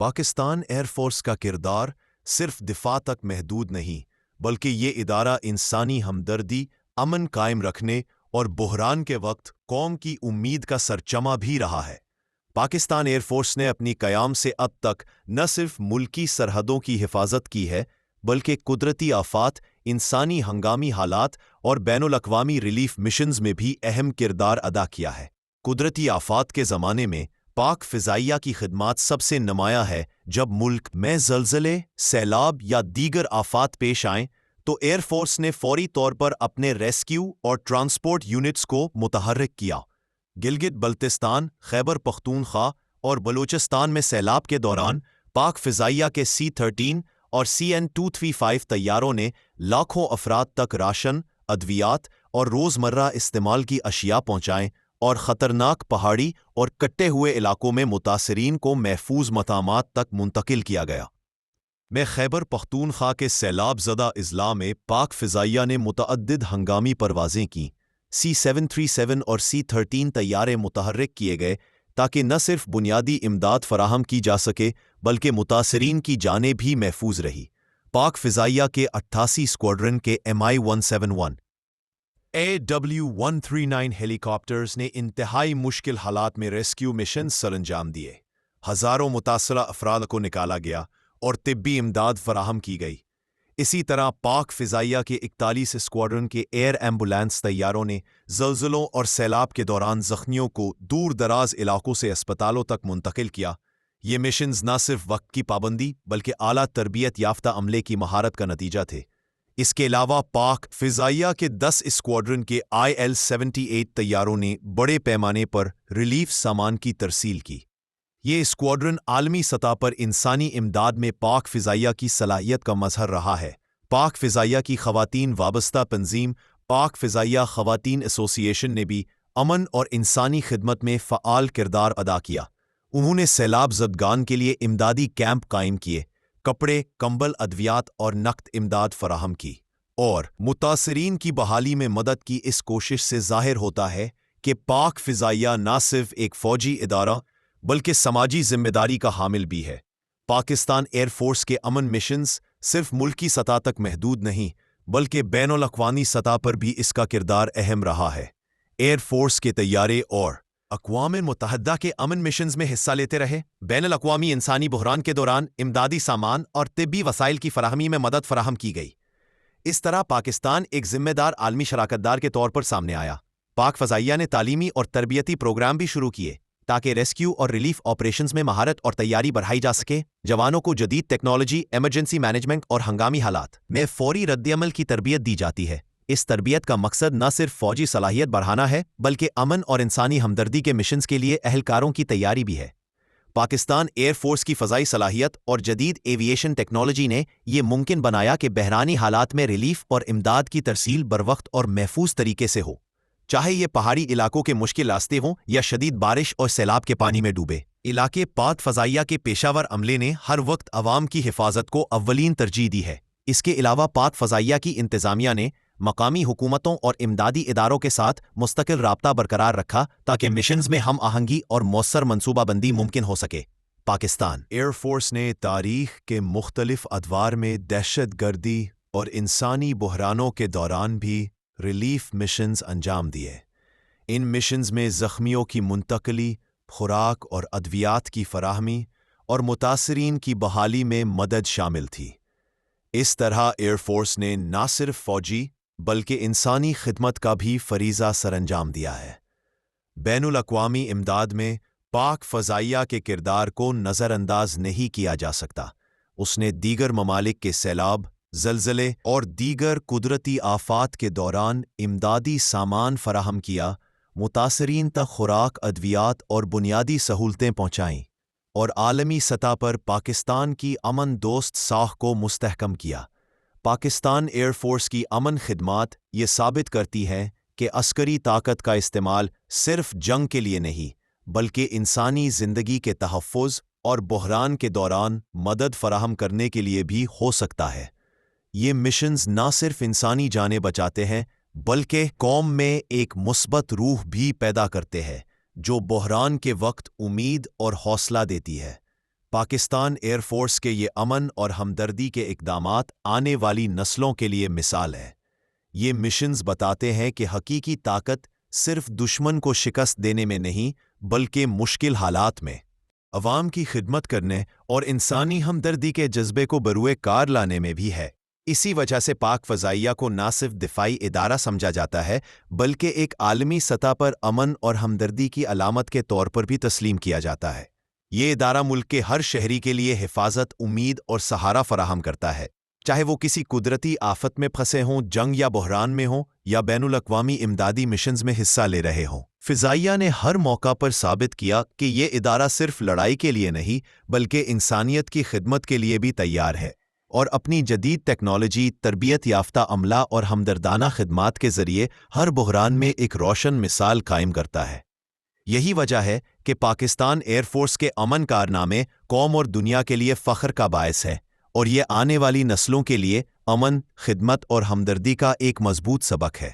Pakistan air force کا کردار صرف دفاع تک محدود نہیں، بلکہ یہ ادارہ انسانی ہمدردی، امن قائم رکھنے اور بحران کے وقت قوم کی امید کا سرچشمہ بھی رہا ہے۔ پاکستان ایئر فورس نے اپنی قیام سے اب تک نہ صرف ملکی سرحدوں کی حفاظت کی ہے، بلکہ قدرتی آفات، انسانی ہنگامی حالات اور بین الاقوامی ریلیف مشنز میں بھی اہم کردار ادا کیا ہے۔ قدرتی آفات کے زمانے میں پاک فضائیہ کی خدمات سب سے نمایاں ہے۔ جب ملک میں زلزلے، سیلاب یا دیگر آفات پیش آئیں تو ایئر فورس نے فوری طور پر اپنے ریسکیو اور ٹرانسپورٹ یونٹس کو متحرک کیا۔ گلگت بلتستان، خیبر پختونخوا اور بلوچستان میں سیلاب کے دوران پاک فضائیہ کے C-13 اور CN-235 طیاروں نے لاکھوں افراد تک راشن، ادویات اور روزمرہ استعمال کی اشیاء پہنچائیں اور خطرناک پہاڑی اور کٹے ہوئے علاقوں میں متاثرین کو محفوظ مقامات تک منتقل کیا گیا۔ میں خیبر پختونخوا کے سیلاب زدہ اضلاع میں پاک فضائیہ نے متعدد ہنگامی پروازیں کیں۔ C-737 اور C-13 طیارے متحرک کیے گئے تاکہ نہ صرف بنیادی امداد فراہم کی جا سکے بلکہ متاثرین کی جانیں بھی محفوظ رہی۔ پاک فضائیہ کے 88 اسکواڈرن کے Mi-171 AW139 ہیلی کاپٹرز نے انتہائی مشکل حالات میں ریسکیو مشن سر انجام دیے۔ ہزاروں متاثرہ افراد کو نکالا گیا اور طبی امداد فراہم کی گئی۔ اسی طرح پاک فضائیہ کے 41 اسکواڈرن کے ایئر ایمبولینس طیاروں نے زلزلوں اور سیلاب کے دوران زخمیوں کو دور دراز علاقوں سے اسپتالوں تک منتقل کیا۔ یہ مشنز نہ صرف وقت کی پابندی بلکہ اعلیٰ تربیت یافتہ عملے کی مہارت کا نتیجہ تھے۔ اس کے علاوہ پاک فضائیہ کے 10 اسکواڈرن کے IL-78 طیاروں نے بڑے پیمانے پر ریلیف سامان کی ترسیل کی۔ یہ اسکواڈرن عالمی سطح پر انسانی امداد میں پاک فضائیہ کی صلاحیت کا مظہر رہا ہے۔ پاک فضائیہ کی خواتین وابستہ تنظیم پاک فضائیہ خواتین ایسوسی ایشن نے بھی امن اور انسانی خدمت میں فعال کردار ادا کیا۔ انہوں نے سیلاب زدگان کے لیے امدادی کیمپ قائم کیے، کپڑے، کمبل، ادویات اور نقد امداد فراہم کی، اور متاثرین کی بحالی میں مدد کی۔ اس کوشش سے ظاہر ہوتا ہے کہ پاک فضائیہ نہ صرف ایک فوجی ادارہ بلکہ سماجی ذمہ داری کا حامل بھی ہے۔ پاکستان ایئر فورس کے امن مشنز صرف ملکی سطح تک محدود نہیں بلکہ بین الاقوامی سطح پر بھی اس کا کردار اہم رہا ہے۔ ایئر فورس کے طیارے اور اقوام متحدہ کے امن مشنز میں حصہ لیتے رہے، بین الاقوامی انسانی بحران کے دوران امدادی سامان اور طبی وسائل کی فراہمی میں مدد فراہم کی گئی۔ اس طرح پاکستان ایک ذمہ دار عالمی شراکت دار کے طور پر سامنے آیا۔ پاک فضائیہ نے تعلیمی اور تربیتی پروگرام بھی شروع کیے تاکہ ریسکیو اور ریلیف آپریشنز میں مہارت اور تیاری بڑھائی جا سکے۔ جوانوں کو جدید ٹیکنالوجی، ایمرجنسی مینجمنٹ اور ہنگامی حالات میں فوری ردعمل کی تربیت دی جاتی ہے۔ اس تربیت کا مقصد نہ صرف فوجی صلاحیت بڑھانا ہے بلکہ امن اور انسانی ہمدردی کے مشنز کے لیے اہلکاروں کی تیاری بھی ہے۔ پاکستان ایئر فورس کی فضائی صلاحیت اور جدید ایوییشن ٹیکنالوجی نے یہ ممکن بنایا کہ بحرانی حالات میں ریلیف اور امداد کی ترسیل بروقت اور محفوظ طریقے سے ہو، چاہے یہ پہاڑی علاقوں کے مشکل راستے ہوں یا شدید بارش اور سیلاب کے پانی میں ڈوبے علاقے۔ پاک فضائیہ کے پیشہ ور عملے نے ہر وقت عوام کی حفاظت کو اولین ترجیح دی ہے۔ اس کے علاوہ پاک فضائیہ کی انتظامیہ نے مقامی حکومتوں اور امدادی اداروں کے ساتھ مستقل رابطہ برقرار رکھا تاکہ مشنز میں ہم آہنگی اور مؤثر منصوبہ بندی ممکن ہو سکے۔ پاکستان ایئر فورس نے تاریخ کے مختلف ادوار میں دہشت گردی اور انسانی بحرانوں کے دوران بھی ریلیف مشنز انجام دیے۔ ان مشنز میں زخمیوں کی منتقلی، خوراک اور ادویات کی فراہمی اور متاثرین کی بحالی میں مدد شامل تھی۔ اس طرح ایئر فورس نے نہ صرف فوجی بلکہ انسانی خدمت کا بھی فریضہ سر انجام دیا ہے۔ بین الاقوامی امداد میں پاک فضائیہ کے کردار کو نظر انداز نہیں کیا جا سکتا۔ اس نے دیگر ممالک کے سیلاب، زلزلے اور دیگر قدرتی آفات کے دوران امدادی سامان فراہم کیا، متاثرین تک خوراک، ادویات اور بنیادی سہولتیں پہنچائیں، اور عالمی سطح پر پاکستان کی امن دوست ساکھ کو مستحکم کیا۔ پاکستان ایئر فورس کی امن خدمات یہ ثابت کرتی ہیں کہ عسکری طاقت کا استعمال صرف جنگ کے لیے نہیں بلکہ انسانی زندگی کے تحفظ اور بحران کے دوران مدد فراہم کرنے کے لیے بھی ہو سکتا ہے۔ یہ مشنز نہ صرف انسانی جانیں بچاتے ہیں بلکہ قوم میں ایک مثبت روح بھی پیدا کرتے ہیں جو بحران کے وقت امید اور حوصلہ دیتی ہے۔ پاکستان ایئر فورس کے یہ امن اور ہمدردی کے اقدامات آنے والی نسلوں کے لیے مثال ہے۔ یہ مشنز بتاتے ہیں کہ حقیقی طاقت صرف دشمن کو شکست دینے میں نہیں بلکہ مشکل حالات میں عوام کی خدمت کرنے اور انسانی ہمدردی کے جذبے کو بروئے کار لانے میں بھی ہے۔ اسی وجہ سے پاک فضائیہ کو نہ صرف دفاعی ادارہ سمجھا جاتا ہے بلکہ ایک عالمی سطح پر امن اور ہمدردی کی علامت کے طور پر بھی تسلیم کیا جاتا ہے۔ یہ ادارہ ملک کے ہر شہری کے لیے حفاظت، امید اور سہارا فراہم کرتا ہے، چاہے وہ کسی قدرتی آفت میں پھنسے ہوں، جنگ یا بحران میں ہوں، یا بین الاقوامی امدادی مشنز میں حصہ لے رہے ہوں۔ فضائیہ نے ہر موقع پر ثابت کیا کہ یہ ادارہ صرف لڑائی کے لیے نہیں بلکہ انسانیت کی خدمت کے لیے بھی تیار ہے، اور اپنی جدید ٹیکنالوجی، تربیت یافتہ عملہ اور ہمدردانہ خدمات کے ذریعے ہر بحران میں ایک روشن مثال قائم کرتا ہے۔ یہی وجہ ہے کہ پاکستان ایئر فورس کے امن کارنامے قوم اور دنیا کے لیے فخر کا باعث ہے، اور یہ آنے والی نسلوں کے لیے امن، خدمت اور ہمدردی کا ایک مضبوط سبق ہے۔